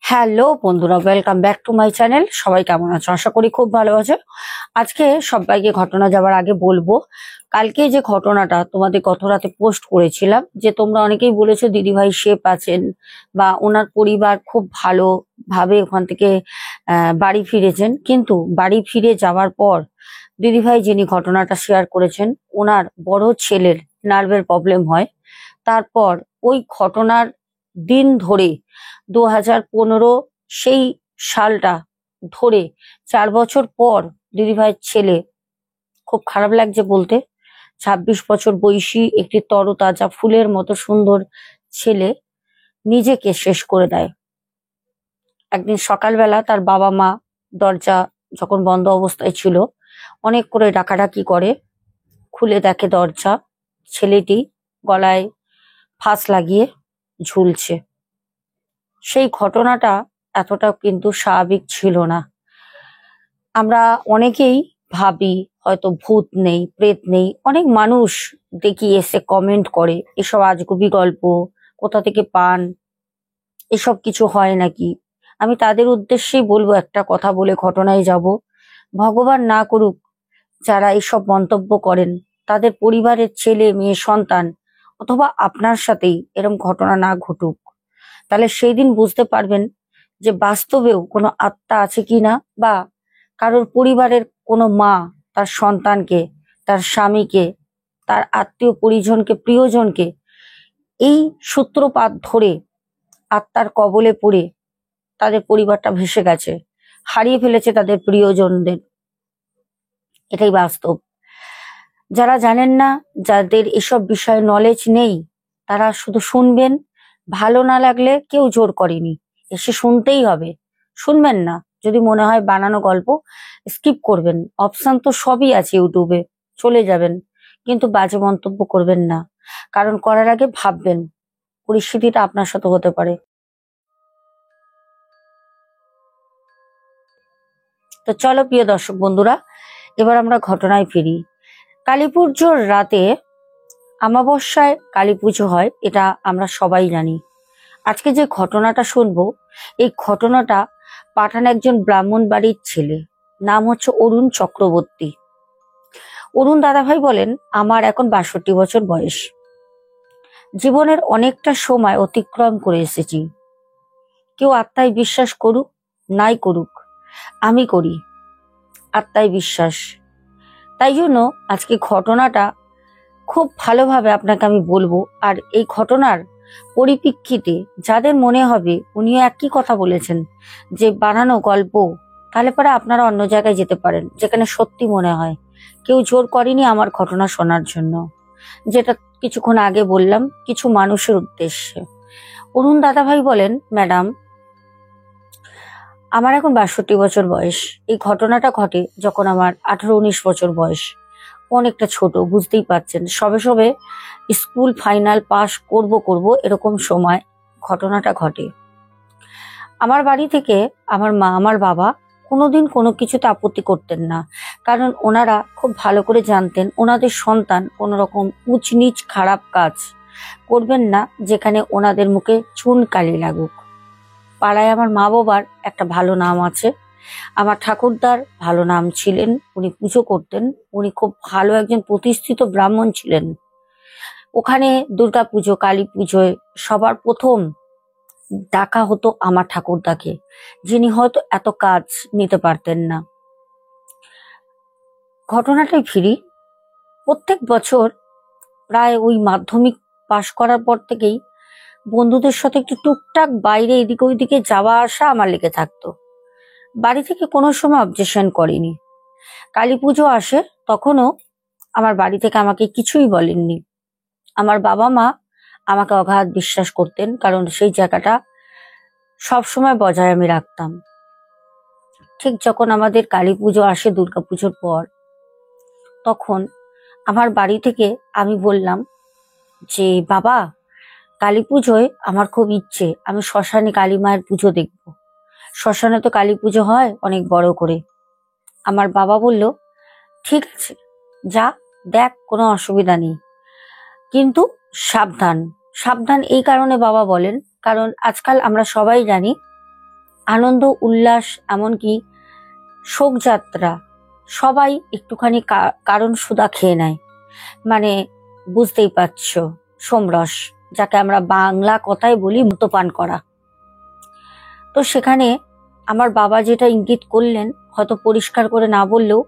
Hello বন্ধুরা, welcome back to my channel. সবাই কেমন আছো? আশা করি খুব ভালো আছো। আজকে সবাইকে ঘটনা যাওয়ার আগে বলবো, কালকে যে ঘটনাটা তোমাদের গত রাতে পোস্ট করেছিলাম, যে তোমরা অনেকেই বলেছো দিদিভাই শেফ আছেন বা ওনার পরিবার খুব ভালো ভাবে ওখান থেকে বাড়ি ফিরেছেন, কিন্তু বাড়ি ফিরে যাওয়ার পর দিদিভাই যিনি ঘটনাটা শেয়ার করেছেন, ওনার বড় ছেলের নার্ভের প্রবলেম হয়। তারপর ওই ঘটনার দিন ধরে 2015 সেই সালটা ধরে 4 বছর পর দিদিভাইয়ের ছেলে, খুব খারাপ লাগছে বলতে, 26 বছর বয়সী একটি তরতাজা ফুলের মতো সুন্দর ছেলে নিজেকে শেষ করে দেয়। একদিন সকালবেলা তার বাবা মা দরজা যখন বন্ধ অবস্থায় ছিল, অনেক করে ডাকাডাকি করে, খুলে দেখে দরজা, ছেলেটি গলায় ফাঁস লাগিয়ে ঝুলছে। সেই ঘটনাটা এতটা কিন্তু স্বাভাবিক ছিল না। আমরা অনেকেই ভাবি হয়তো ভূত নেই, প্রেত নেই, অনেক মানুষ দেখি এসে কমেন্ট করে এসব আজগুবি গল্প কোথা থেকে পান, এসব কিছু হয় নাকি। আমি তাদের উদ্দেশ্যেই বলবো, একটা কথা বলে ঘটনায় যাব। ভগবান না করুক যারা এসব মন্তব্য করেন তাদের পরিবারের ছেলে মেয়ে সন্তান অথবা আপনার সাথেই এরকম ঘটনা না ঘটুক। তাহলে সেই দিন বুঝতে পারবেন যে বাস্তবেও কোনো আত্মা আছে কিনা, বা কারোর পরিবারের কোনো মা তার সন্তানকে, তার স্বামীকে, তার আত্মীয় পরিজনকে, প্রিয়জনকে এই সূত্রপাত ধরে আত্মার কবলে পড়ে তাদের পরিবারটা ভেসে গেছে, হারিয়ে ফেলেছে তাদের প্রিয়জনদের। এটাই বাস্তব। যারা জানেন না, যাদের এসব বিষয়ে নলেজ নেই, তারা শুধু শুনবেন। ভালো না লাগলে কেউ জোর করেনি, এসে শুনতেই হবে। শুনবেন না, যদি মনে হয় বানানো গল্প, স্কিপ করবেন। অপশন তো সবই আছে ইউটিউবে, চলে যাবেন। কিন্তু বাজে মন্তব্য করবেন না, কারণ করার আগে ভাববেন পরিস্থিতিটা আপনার সাথে হতে পারে। তো চলো প্রিয় দর্শক বন্ধুরা, এবার আমরা ঘটনায় ফিরি। কালী পুজোর রাতে, আমাবস্যায় কালী পুজো হয়, এটা আমরা সবাই জানি। আজকে যে ঘটনাটা শুনবো, এই ঘটনাটা পাঠান একজন ব্রাহ্মণ বাড়ির ছেলে, নাম হচ্ছে অরুণ চক্রবর্তী। অরুণ দাদাভাই বলেন, আমার এখন 62 বছর বয়স। জীবনের অনেকটা সময় অতিক্রম করে এসেছি। কেউ আত্মায় বিশ্বাস করুক নাই করুক, আমি করি আত্মায় বিশ্বাস। তাই জন্য আজকে ঘটনাটা খুব ভালোভাবে আপনাকে আমি বলবো। আর এই ঘটনার পরিপ্রেক্ষিতে যাদের মনে হবে উনিও একই কথা বলেছেন যে বানানো গল্প, তাহলে পরে আপনারা অন্য জায়গায় যেতে পারেন যেখানে সত্যি মনে হয়। কেউ জোর করেনি আমার ঘটনা শোনার জন্য, যেটা কিছুক্ষণ আগে বললাম কিছু মানুষের উদ্দেশ্যে। অরুণ দাদাভাই বলেন, ম্যাডাম, আমার এখন 62 বছর বয়স। এই ঘটনাটা ঘটে যখন আমার 18-19 বছর বয়স। অনেকটা ছোট, বুঝতেই পারছেন, সবে সবে স্কুল ফাইনাল পাস করব এরকম সময় ঘটনাটা ঘটে। আমার বাড়ি থেকে আমার মা, আমার বাবা কোনোদিন কোনো কিছুতে আপত্তি করতেন না, কারণ ওনারা খুব ভালো করে জানতেন ওনাদের সন্তান কোনো রকম উঁচ নিচ খারাপ কাজ করবেন না, যেখানে ওনাদের মুখে চুন কালি লাগুক। পাড়ায় আমার মা বাবার একটা ভালো নাম আছে। আমার ঠাকুরদার ভালো নাম ছিলেন, উনি পুজো করতেন, উনি খুব ভালো একজন প্রতিষ্ঠিত ব্রাহ্মণ ছিলেন। ওখানে দুর্গা পুজো, কালী পুজোয় সবার প্রথম ডাকা হতো আমার ঠাকুরদাকে, যিনি হয়তো এত কাজ নিতে পারতেন না। ঘটনাটাই ফিরি। প্রত্যেক বছর প্রায় ওই মাধ্যমিক পাশ করার পর থেকেই বন্ধুদের সাথে একটু টুকটাক বাইরে এদিকে ওইদিকে যাওয়া আসা আমার লেগে থাকতো। বাড়ি থেকে কোনো সময় অবজেকশন করেনি। কালী পুজো আসে, তখনও আমার বাড়ি থেকে আমাকে কিছুই বলেননি। আমার বাবা মা আমাকে অগাধ বিশ্বাস করতেন, কারণ সেই জায়গাটা সবসময় বজায় আমি রাখতাম। ঠিক যখন আমাদের কালী পুজো আসে দুর্গা পুজোর পর, তখন আমার বাড়ি থেকে আমি বললাম যে, বাবা, কালী পুজোয় আমার খুব ইচ্ছে আমি শ্মশানে কালী মায়ের পুজো দেখব। শ্মশানে তো কালী পুজো হয় অনেক বড় করে। আমার বাবা বলল, ঠিক আছে, যা দেখ, কোনো অসুবিধা নেই, কিন্তু সাবধান। সাবধান এই কারণে বাবা বলেন, কারণ আজকাল আমরা সবাই জানি আনন্দ উল্লাস, এমনকি শোকযাত্রা, সবাই একটুখানি কারণ সুদা খেয়ে নেয়। মানে বুঝতেই পারছো, সোমরস, যাকে আমরা বাংলা কথায় বলি মদ্যপান করা। তো সেখানে আমার বাবা যেটা ইঙ্গিত করলেন, হয়তো পরিষ্কার করে না বললেও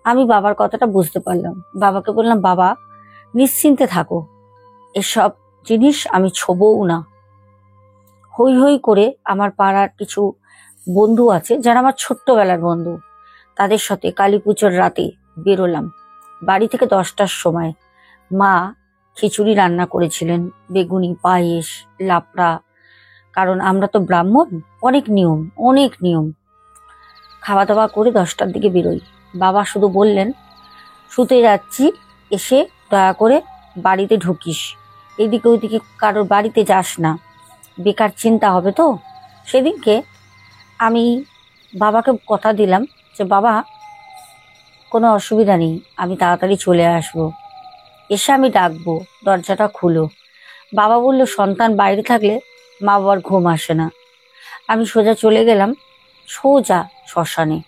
আমি বাবার কথাটা বুঝতে পারলাম। বাবাকে বললাম, বাবা নিশ্চিন্তে থাকো, এসব জিনিস আমি ছোবও না। হই হই করে আমার পাড়ার কিছু বন্ধু আছে যারা আমার ছোট্টবেলার বন্ধু, তাদের সাথে কালী পুজোর রাতে বেরোলাম। বাড়ি থেকে 10টার সময় মা খিচুড়ি রান্না করেছিলেন, বেগুনি, পায়েস, লাপড়া। কারণ আমরা তো ব্রাহ্মণ, অনেক নিয়ম, অনেক নিয়ম। খাওয়া দাওয়া করে 10টার দিকে বেরোই। বাবা শুধু বললেন, শুতে যাচ্ছি, এসে দয়া করে বাড়িতে ঢুকিস, এদিকে ওইদিকে কারোর বাড়িতে যাস না, বেকার চিন্তা হবে। তো সেদিনকে আমি বাবাকে কথা দিলাম যে বাবা কোনো অসুবিধা নেই, আমি তাড়াতাড়ি চলে আসবো, এসে আমি ডাকবো, দরজাটা খুলো। বাবা বলল, সন্তান বাইরে থাকলে মা বাবার ঘুম আসে না। আমি সোজা চলে গেলাম, সোজা শ্মশানে।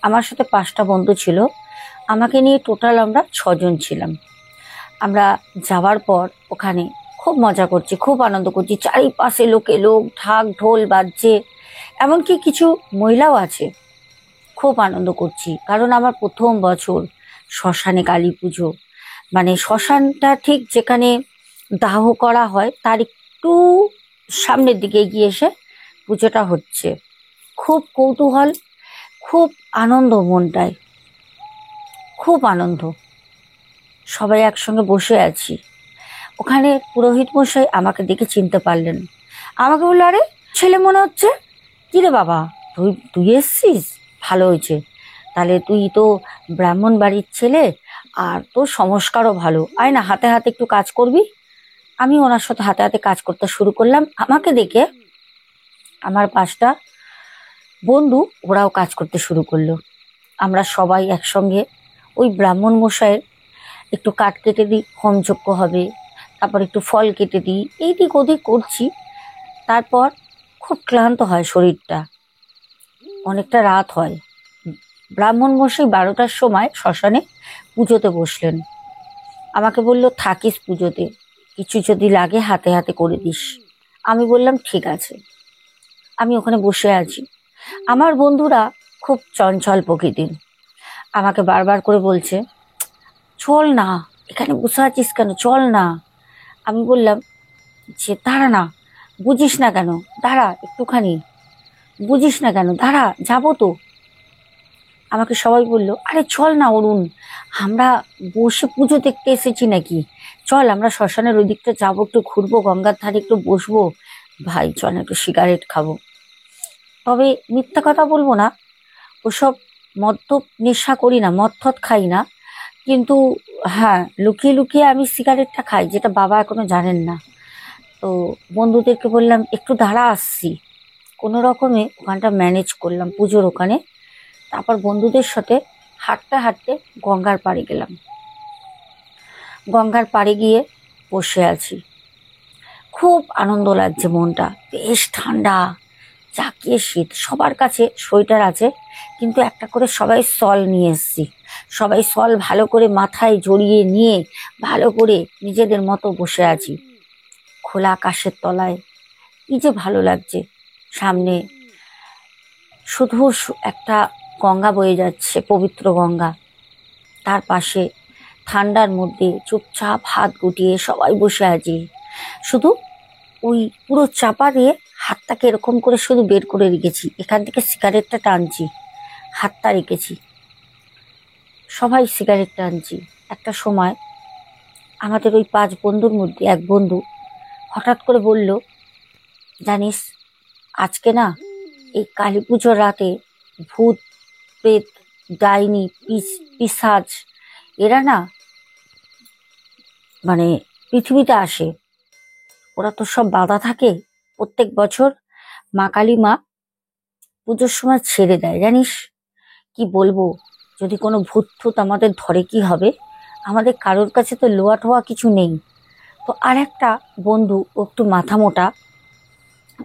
আমার সাথে 5টা বন্ধু ছিল, আমাকে নিয়ে টোটাল আমরা 6জন ছিলাম। আমরা যাওয়ার পর ওখানে খুব মজা করছি, খুব আনন্দ করছি, চারিপাশে লোকে লোক, ঢাক ঢোল বাজছে, এমনকি কিছু মহিলাও আছে। খুব আনন্দ করছি, কারণ আমার প্রথম বছর শ্মশানে কালী পুজো। মানে শ্মশানটা ঠিক যেখানে দাহ করা হয় তার একটু সামনের দিকে এগিয়ে এসে পুজোটা হচ্ছে। খুব কৌতূহল, খুব আনন্দ, মনটায় খুব আনন্দ। সবাই একসঙ্গে বসে আছি। ওখানে পুরোহিত মশাই আমাকে দেখে চিনতে পারলেন। আমাকে বললো, আরে ছেলে মনে হচ্ছে, কি রে বাবা, তুই তুই এসছিস, ভালো হয়েছে। তাহলে তুই তো ব্রাহ্মণ বাড়ির ছেলে, আর তোর সংস্কারও ভালো, আয় না হাতে হাতে একটু কাজ করবি। আমি ওনার সাথে হাতে হাতে কাজ করতে শুরু করলাম। আমাকে দেখে আমার 5টা বন্ধু, ওরাও কাজ করতে শুরু করলো। আমরা সবাই একসঙ্গে ওই ব্রাহ্মণ মশাইয়ের একটু কাঠ কেটে দিই, হোমযজ্ঞ হবে, তারপর একটু ফল কেটে দিই, এই দিক ওদিক করছি। তারপর খুব ক্লান্ত হয় শরীরটা, অনেকটা রাত হয়। ব্রাহ্মণ মশাই 12টার সময় শ্মশানে পুজোতে বসলেন। আমাকে বলল, থাকিস পুজোতে, কিছু যদি লাগে হাতে হাতে করে দিস। আমি বললাম, ঠিক আছে। আমি ওখানে বসে আছি। আমার বন্ধুরা খুব চঞ্চল প্রকৃতির, আমাকে বারবার করে বলছে, চল না, এখানে বসে আছিস কেন, চল না। আমি বললাম যে, দাঁড়া না, বুঝিস না কেন, দাঁড়া একটুখানি, বুঝিস না কেন, দাঁড়া, যাবো তো। আমাকে সবাই বলল, আরে চল না অরুণ, আমরা বসে পুজো দেখতে এসেছি নাকি, চল আমরা শ্মশানের ওই দিকটা যাবো, একটু ঘুরবো, গঙ্গার ধারে একটু বসবো, ভাই চল একটু সিগারেট খাবো। তবে মিথ্যা কথা বলবো না, ওসব মদ্য নেশা করি না, মদ টদ খাই না, কিন্তু হ্যাঁ, লুকিয়ে লুকিয়ে আমি সিগারেটটা খাই, যেটা বাবা এখনো জানেন না। তো বন্ধুদেরকে বললাম, একটু দাঁড়া, আসছি। কোনো রকমে ওখানটা ম্যানেজ করলাম পুজোর ওখানে। তারপর বন্ধুদের সাথে হাঁটতে হাঁটতে গঙ্গার পাড়ে গেলাম। গঙ্গার পাড়ে গিয়ে বসে আছি, খুব আনন্দ লাগছে, মনটা বেশ ঠান্ডা, জাকিয়ে শীত। সবার কাছে সোয়েটার আছে, কিন্তু একটা করে সবাই শল নিয়ে এসছি। সবাই শল ভালো করে মাথায় জড়িয়ে নিয়ে ভালো করে নিজেদের মতো বসে আছি খোলা আকাশের তলায়। কি যে ভালো লাগছে। সামনে শুধু একটা গঙ্গা বয়ে যাচ্ছে, পবিত্র গঙ্গা। তার পাশে ঠান্ডার মধ্যে চুপচাপ হাত গুটিয়ে সবাই বসে আছি। শুধু ওই পুরো চাপা দিয়ে হাতটাকে এরকম করে শুধু বের করে রেখেছি, এখান থেকে সিগারেটটা টানছি, হাতটা রেখেছি, সবাই সিগারেট টানছি। একটা সময় আমাদের ওই 5 বন্ধুর মধ্যে এক বন্ধু হঠাৎ করে বলল, জানিস আজকে না এই কালী পুজোর রাতে ভূত, প্রেত, ডাইনি, পিশাচ, এরা না মানে পৃথিবীতে আসে। ওরা তো সব বাধা থাকে, প্রত্যেক বছর মা কালী মা পুজোর সময় ছেড়ে দেয়। জানিস কি বলবো, যদি কোনো ভূত ফুত আমাদের ধরে কি হবে, আমাদের কারোর কাছে তো লোয়া টোয়া কিছু নেই। তো আর একটা বন্ধু, ও একটু মাথা মোটা,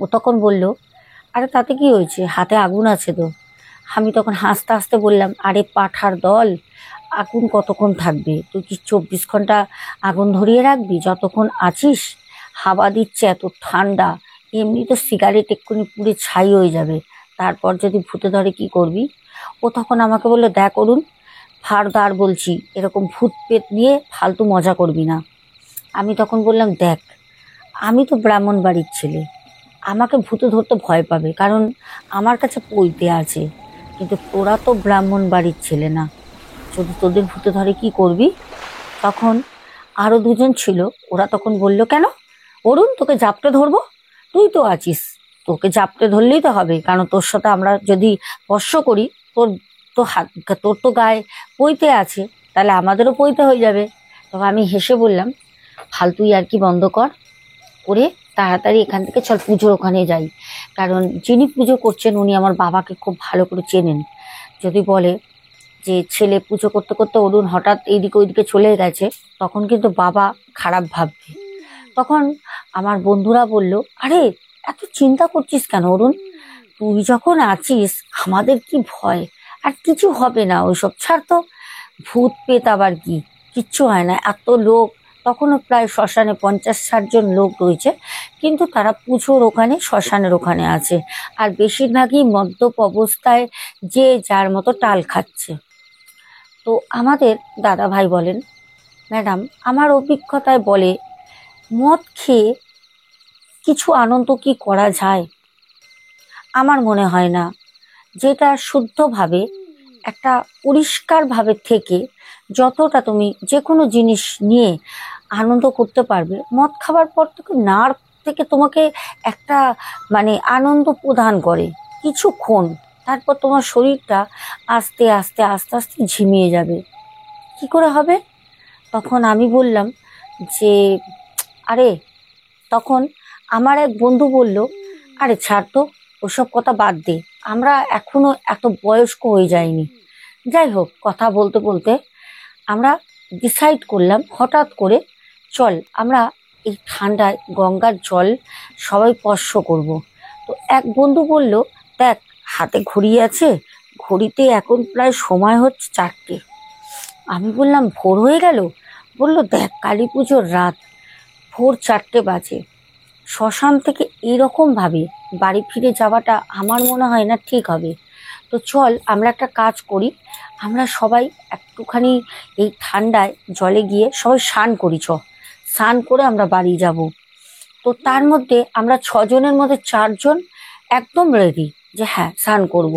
ও তখন বলল, আরে তাতে কি হয়েছে, হাতে আগুন আছে তো। আমি তখন হাসতে হাসতে বললাম, আরে পাঠার দল, আগুন কতক্ষণ থাকবে? তুই কি 24 ঘন্টা আগুন ধরিয়ে রাখবি? যতক্ষণ আছিস, হাওয়া দিচ্ছে, এত ঠান্ডা, এমনি তো সিগারেট এক্ষুনি পুড়ে ছাই হয়ে যাবে, তারপর যদি ভূতে ধরে কি করবি? ও তখন আমাকে বললো, দেখ অরুণ, ফারদার বলছি, এরকম ভূত পেত নিয়ে ফালতু মজা করবি না। আমি তখন বললাম, দেখ, আমি তো ব্রাহ্মণ বাড়ির ছেলে, আমাকে ভূতে ধরতে ভয় পাবে, কারণ আমার কাছে পৈতে আছে, কিন্তু তোরা তো ব্রাহ্মণ বাড়ির ছেলে না, যদি তোদের ভূতে ধরে কি করবি? তখন আরো দুজন ছিল, ওরা তখন বলল, কেন অরুণ, তোকে জাপটে ধরবো? তুই তো আছিস, তোকে জাপটে ধরলেই তো হবে, কারণ তোর সাথে আমরা যদি স্পর্শ করি, তোর তো হাত, তোর তো গায়ে পৈতে আছে, তাহলে আমাদেরও পৈতে হয়ে যাবে। তখন আমি হেসে বললাম, ফালতু আর কি বন্ধ কর, করে তাড়াতাড়ি এখান থেকে চল পুজোর ওখানে যাই, কারণ যিনি পুজো করছেন উনি আমার বাবাকে খুব ভালো করে চেনেন। যদি বলে যে ছেলে পুজো করতে করতে অরুণ হঠাৎ এইদিকে ওইদিকে চলে গেছে, তখন কিন্তু বাবা খারাপ ভাববে। তখন আমার বন্ধুরা বলল, আরে এত চিন্তা করছিস কেন অরুণ, তুই যখন আছিস আমাদের কি ভয়, আর কিছু হবে না, ওইসব ছাড় তো, ভূত পেত আবার কি, কিচ্ছু হয় না। এত লোক, তখনও প্রায় শ্মশানে 50-60 জন লোক রয়েছে, কিন্তু তারা পুজোর ওখানে শ্মশানের ওখানে আছে, আর বেশিরভাগই মদ্যপ অবস্থায় যে যার মতো টাল খাচ্ছে। তো আমাদের দাদা ভাই বলেন, ম্যাডাম, আমার অভিজ্ঞতায় বলে, মদ খেয়ে কিছু আনন্দ কি করা যায়? আমার মনে হয় না। যেটা শুদ্ধভাবে, একটা পরিষ্কারভাবে থেকে যতটা তুমি যে কোনো জিনিস নিয়ে আনন্দ করতে পারবে, মদ খাবার পর থেকে নার্ভ থেকে তোমাকে একটা মানে আনন্দ প্রদান করে কিছুক্ষণ, তারপর তোমার শরীরটা আস্তে আস্তে আস্তে আস্তে ঝিমিয়ে যাবে। কি করে হবে? তখন আমি বললাম যে, আরে, তখন আমার এক বন্ধু বলল, আরে ছাড় তো, ওসব কথা বাদ দে, আমরা এখনো এত বয়স্ক হয়ে যাইনি। যাই হোক, কথা বলতে বলতে আমরা ডিসাইড করলাম হঠাৎ করে, চল আমরা এই ঠান্ডায় গঙ্গার জল সবাই স্পর্শ করব। তো এক বন্ধু বলল, দেখ, হাতে ঘড়ি আছে, ঘড়িতে এখন প্রায় সময় হচ্ছে 4টে। আমি বললাম, ভোর হয়ে গেল? বলল, দেখ, কালী পুজোর রাত, ভোর 4টে বাজে। শ্মশান থেকে এইরকম ভাবে বাড়ি ফিরে যাওয়াটা আমার মনে হয় না ঠিক হবে। তো চল আমরা একটা কাজ করি, আমরা সবাই একটুখানি এই ঠান্ডায় জলে গিয়ে সবাই স্নান করি, স্নান করে আমরা বাড়ি যাব। তো তার মধ্যে আমরা 6জনের মধ্যে 4জন একদম রেডি যে হ্যাঁ স্নান করব।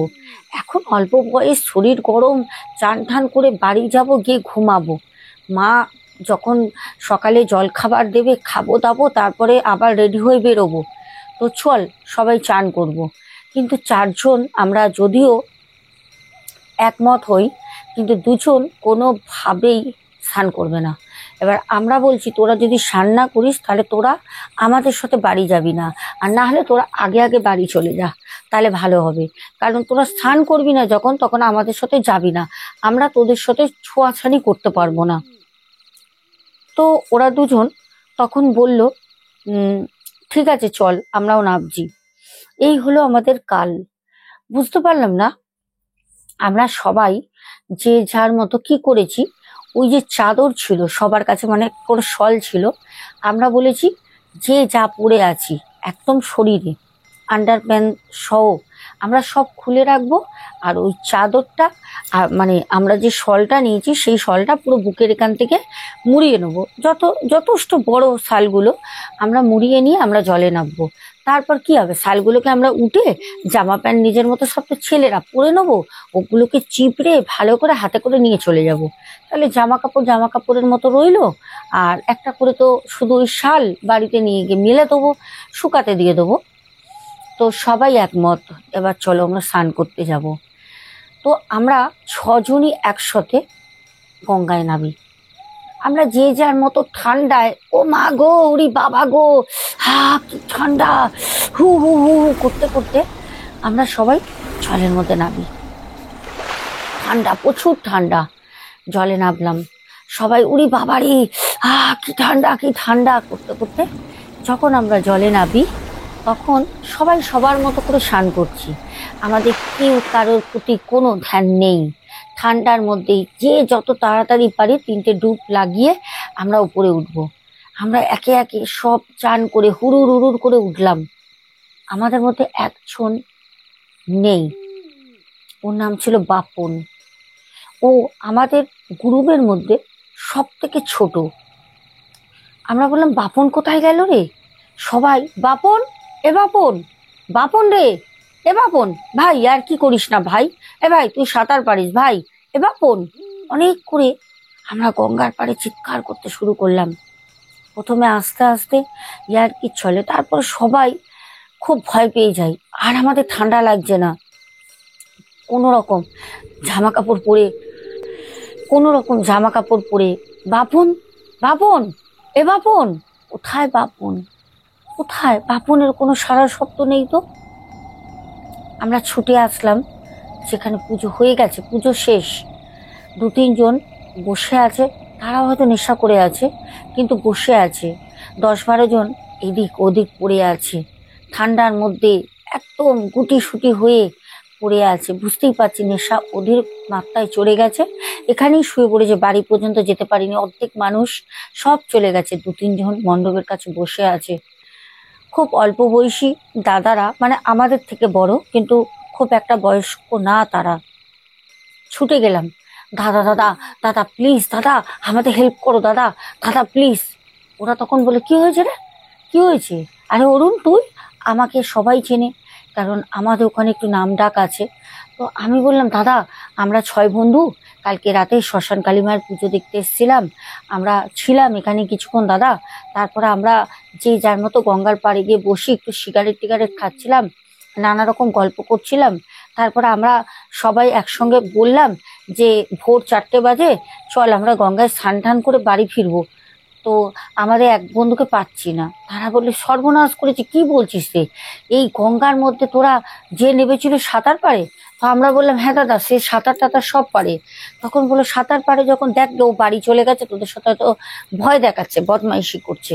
এখন অল্প বয়স, শরীর গরম, চান ঠান করে বাড়ি যাব, গিয়ে ঘুমাবো। মা যখন সকালে জল খাবার দেবে, খাবো দাবো, তারপরে আবার রেডি হয়ে বেরোবো। তো চল সবাই চান করব। কিন্তু 4জন আমরা যদিও একমত হই, কিন্তু 2জন কোনোভাবেই স্নান করবে না। এবার আমরা বলছি, তোরা যদি স্নান না করিস তাহলে তোরা আমাদের সাথে বাড়ি যাবি না, আর না হলে তোরা আগে আগে বাড়ি চলে যা, তাহলে ভালো হবে। কারণ তোরা স্নান করবি না যখন, তখন আমাদের সাথে যাবি না, আমরা তোদের সাথে ছোঁয়াছানি করতে পারবো না। তো ওরা 2জন তখন বলল, ঠিক আছে চল, আমরাও নামছি। এই হলো আমাদের কাল। বুঝতে পারলাম না আমরা সবাই যে যার মতো কি করেছি। ওই যে চাদর ছিল সবার কাছে, মানে কোনো শল ছিল, আমরা বলেছি যে যা পরে আছি একদম শরীরে, আন্ডার প্যান্ট সহ আমরা সব খুলে রাখবো। আর ওই চাদরটা, মানে আমরা যে শলটা নিয়েছি সেই শলটা পুরো বুকের এখান থেকে মুড়িয়ে নেবো, যথেষ্ট বড় শালগুলো আমরা মুড়িয়ে নিয়ে আমরা জলে নামবো। তারপর কি হবে, শালগুলোকে আমরা উঠে জামা প্যান্ট নিজের মতো সব তো ছেলেরা পরে নেবো, ওগুলোকে চিপড়ে ভালো করে হাতে করে নিয়ে চলে যাব। তাহলে জামা কাপড়ের মতো রইলো, আর একটা করে তো শুধু ওই শাল বাড়িতে নিয়ে গিয়ে মেলে দেবো, শুকাতে দিয়ে দেবো। তো সবাই একমত, এবার চলো আমরা স্নান করতে যাব। তো আমরা 6জনই একসাথে গঙ্গায় নামি। আমরা যে যার মতো ঠান্ডায়, ও মা গো, ওরি বাবা গো, হা কি ঠান্ডা, হু হু হু হু করতে করতে আমরা সবাই জলের মধ্যে নামি। ঠান্ডা, প্রচুর ঠান্ডা। জলে নামলাম সবাই, উড়ি বাবারি, কি ঠান্ডা কি ঠান্ডা করতে করতে যখন আমরা জলে নামি, তখন সবাই সবার মতো করে স্নান করছি, আমাদের কেউ কারোর প্রতি কোনো ধ্যান নেই। ঠান্ডার মধ্যেই যে যত তাড়াতাড়ি পারি 3টে ডুব লাগিয়ে আমরা উপরে উঠবো। আমরা একে একে সব চান করে হুড়ুর হুড়ুর করে উঠলাম। আমাদের মধ্যে একজন নেই, ওর নাম ছিল বাপন। ও আমাদের গ্রুপের মধ্যে সব থেকে ছোট। আমরা বললাম বাপন কোথায় গেল রে? সবাই বাপন, এ বাপন, বাপন রে, এ বাপন ভাই, আর কি করিস না ভাই, এ ভাই তুই সাঁতার পারিস ভাই, এ বাপন। অনেক করে আমরা গঙ্গার পাড়ে চিৎকার করতে শুরু করলাম। প্রথমে আস্তে আস্তে ইয়ার কি চলে, তারপর সবাই খুব ভয় পেয়ে যাই। আর আমাদের ঠান্ডা লাগছে না, কোনো রকম জামা কাপড় পরে বাপন, বাপন, এ বাপন, কোথায় বাপন, কোথায় বাপনের কোনো সারা শব্দ নেই তো। আমরা ছুটে আসলাম, সেখানে পুজো হয়ে গেছে, পুজো শেষ। 2-3 জন বসে আছে, তারা হয়তো নেশা করে আছে, কিন্তু বসে আছে। 10-12 জন এদিক ওদিক পড়ে আছে, ঠান্ডার মধ্যে একদম গুটিসুটি হয়ে পড়ে আছে। বুঝতেই পারছি নেশা ওদের মাত্রায় চড়ে গেছে, এখানেই শুয়ে পড়েছে, বাড়ি পর্যন্ত যেতে পারিনি। অর্ধেক মানুষ সব চলে গেছে। 2-3 জন মণ্ডপের কাছে বসে আছে, খুব অল্প বয়সী দাদারা, মানে আমাদের থেকে বড়, কিন্তু খুব একটা বয়স্ক না তারা। ছুটে গেলাম, দাদা দাদা দাদা প্লিজ, দাদা আমাদের হেল্প করো, দাদা দাদা প্লিজ। ওরা তখন বলে কি হয়েছে রে, কি হয়েছে? আরে অরুণ তুই, আমাকে সবাই চেনে, কারণ আমাদের ওখানে একটু নাম ডাক আছে। তো আমি বললাম দাদা আমরা 6 বন্ধু কালকে রাতে শ্মশান কালী মায়ের পুজো দেখতে এসেছিলাম, আমরা ছিলাম এখানে কিছুক্ষণ দাদা, তারপরে আমরা যে যার মতো গঙ্গার পাড়ে গিয়ে বসে একটু সিগারেট টিগারেট খাচ্ছিলাম, নানা রকম গল্প করছিলাম। তারপরে আমরা সবাই একসঙ্গে বললাম যে ভোর 4টে বাজে, চল আমরা গঙ্গায় স্নান টান করে বাড়ি ফিরবো। তো আমাদের এক বন্ধুকে পাচ্ছি না। তারা বললে সর্বনাশ করেছে, কি বলছিস রে, এই গঙ্গার মধ্যে তোরা যে নেমেছিল সাঁতার পারে? তো আমরা বললাম হ্যাঁ দাদা, সে সাঁতার টাতার সব পারে। তখন বললো সাঁতার পারে যখন, দেখ ও বাড়ি চলে গেছে, তোদের সাথে তো ভয় দেখাচ্ছে, বদমাইশি করছে।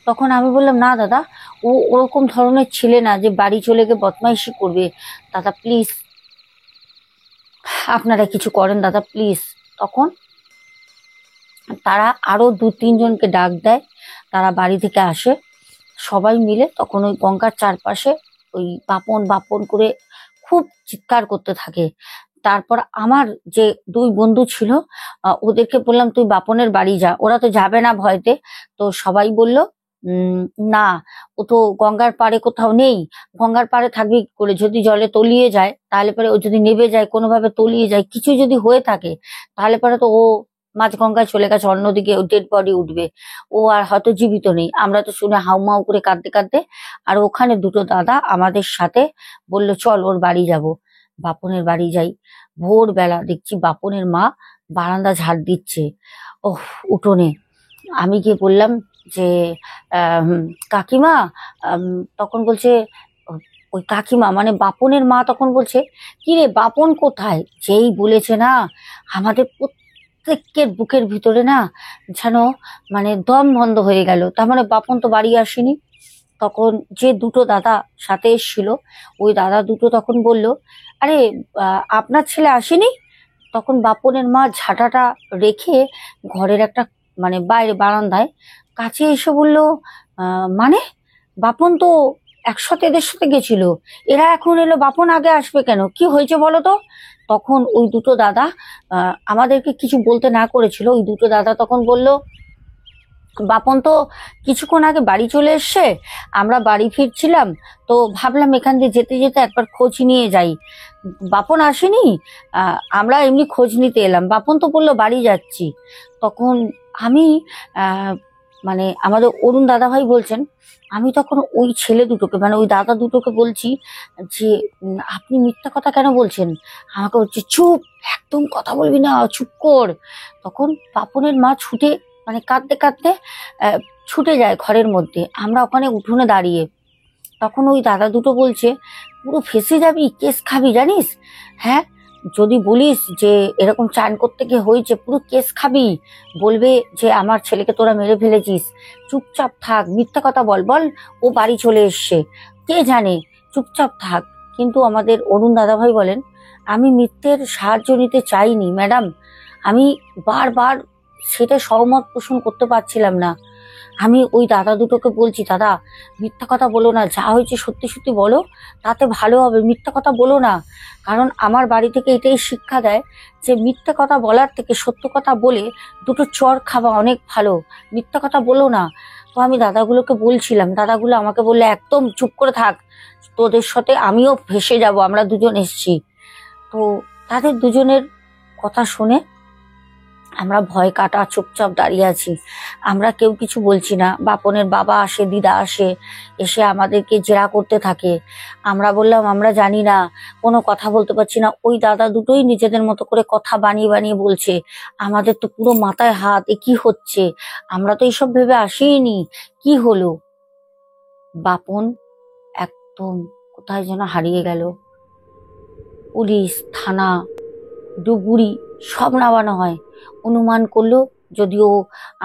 তখন আমি বললাম না দাদা, ও ওরকম ধরনের ছেলে না যে বাড়ি চলে গিয়ে বদমাইশি করবে, দাদা প্লিজ আপনারা কিছু করেন দাদা প্লিজ। তখন তারা আরো 2-3 জনকে ডাক দেয়, তারা বাড়ি থেকে আসে, সবাই মিলে তখন ওই গঙ্গার চারপাশে ওই বাপন বাপন করে খুব চিৎকার করতে থাকে। তারপর আমার যে 2 বন্ধু ছিল, ওদেরকে বললাম তুই বাপনের বাড়ি যা, ওরা তো যাবে না ভয়তে। তো সবাই বলল না, ও তো গঙ্গার পাড়ে কোথাও নেই, গঙ্গার পাড়ে থাকবে কি করে, যদি জলে তলিয়ে যায় তাহলে পরে, ও যদি নেবে যায় কোনোভাবে তলিয়ে যায়, কিছু যদি হয়ে থাকে তাহলে পরে তো ও মাঝ গঙ্গায় চলে গেছে, অন্যদিকে ডেড বডি উঠবে, ও আর হয়তো জীবিত নেই। আমরা তো শুনে হাউমাউ করে কাঁদতে কাঁদতে, আর ওখানে 2টো দাদা আমাদের সাথে বললো চল ওর বাড়ি যাব। বাপনের বাড়ি যাই, ভোরবেলা দেখছি বাপনের মা বারান্দা ঝাড় দিচ্ছে, ওহ উঠোনে। আমি গিয়ে বললাম যে কাকিমা, তখন বলছে, ওই কাকিমা মানে বাপনের মা তখন বলছে কি রে বাপন কোথায়? যেই বলেছে না, আমাদের প্রত্যেকের বুকের ভিতরে না যেন মানে দম বন্ধ হয়ে গেল। তার মানে বাপন তো বাড়ি আসেনি। তখন যে 2টো দাদা সাথে এসেছিল, ওই দাদা 2টো তখন বলল আরে আপনার ছেলে আসেনি? তখন বাপনের মা ঝাঁটাটা রেখে ঘরের একটা মানে বাইরে বারান্দায় কাছে এসে বলল মানে বাপন তো একসাথে এদের সাথে গেছিল, এরা এখন এলো, বাপন আগে আসবে কেন, কি হয়েছে বলো তো? তখন ওই 2টো দাদা আমাদেরকে কিছু বলতে না করেছিল। ওই 2টো দাদা তখন বলল বাপন তো কিছুক্ষণ আগে বাড়ি চলে এসছে, আমরা বাড়ি ফিরছিলাম, তো ভাবলাম এখান দিয়ে যেতে যেতে একবার খোঁজ নিয়ে যাই, বাপন আসেনি, আমরা এমনি খোঁজ নিতে এলাম, বাপন তো বললো বাড়ি যাচ্ছি। তখন আমি মানে আমাদের অরুণ দাদা ভাই বলছেন, আমি তখন ওই ছেলে 2টোকে মানে ওই দাদা 2টোকে বলছি যে আপনি মিথ্যা কথা কেন বলছেন? আমাকে বলছে চুপ, একদম কথা বলবি না, চুপ কর। তখন বাপনের মা ছুটে মানে কাঁদতে কাঁদতে ছুটে যায় ঘরের মধ্যে, আমরা ওখানে উঠোনে দাঁড়িয়ে। তখন ওই দাদা 2টো বলছে পুরো ফেঁসে যাবি, কেস খাবি জানিস, হ্যাঁ যদি বলিস যে এরকম চান করতে গিয়ে হয়েছে পুরো কেস খাবি, বলবে যে আমার ছেলেকে তোরা মেরে ফেলেছিস, চুপচাপ থাক, মিথ্যা কথা বল, বল ও বাড়ি চলে এসছে। কে জানে, চুপচাপ থাক। কিন্তু আমাদের অরুণ দাদাভাই বলেন, আমি মিথ্যের সাহায্য নিতে চাইনি ম্যাডাম, আমি বারবার সেটা সহমত পোষণ করতে পারছিলাম না। আমি ওই দাদা দুটোকে বলছি, দাদা মিথ্যা কথা বলো না, যা হয়েছে সত্যি সত্যি বলো, তাতে ভালো হবে, মিথ্যা কথা বলো না। কারণ আমার বাড়ি থেকে এটাই শিক্ষা দেয় যে মিথ্যা কথা বলার থেকে সত্য কথা বলে দুটো চড় খাওয়া অনেক ভালো, মিথ্যা কথা বলো না। তো আমি দাদাগুলোকে বলছিলাম, দাদাগুলো আমাকে বললে একদম চুপ করে থাক, তোদের সাথে আমিও ভেসে যাব, আমরা দুজন এসছি। তো তাদের দুজনের কথা শুনে আমরা ভয় কাটা চুপচাপ দাঁড়িয়ে আছি, আমরা কেউ কিছু বলছি না। বাপনের বাবা আসে, দিদা আসে, এসে আমাদেরকে জেরা করতে থাকে। আমরা বললাম আমরা জানি না, কোনো কথা বলতে পারছি না। ওই দাদা দুটোই নিজেদের মতো করে কথা বানিয়ে বানিয়ে বলছে। আমাদের তো পুরো মাথায় হাত, এ কি হচ্ছে, আমরা তো এইসব ভেবে আসিনি, কি হলো। বাপন একদম কোথায় যেন হারিয়ে গেল। পুলিশ, থানা, ডুবুরি সব নামানো হয়। অনুমান করলো যদিও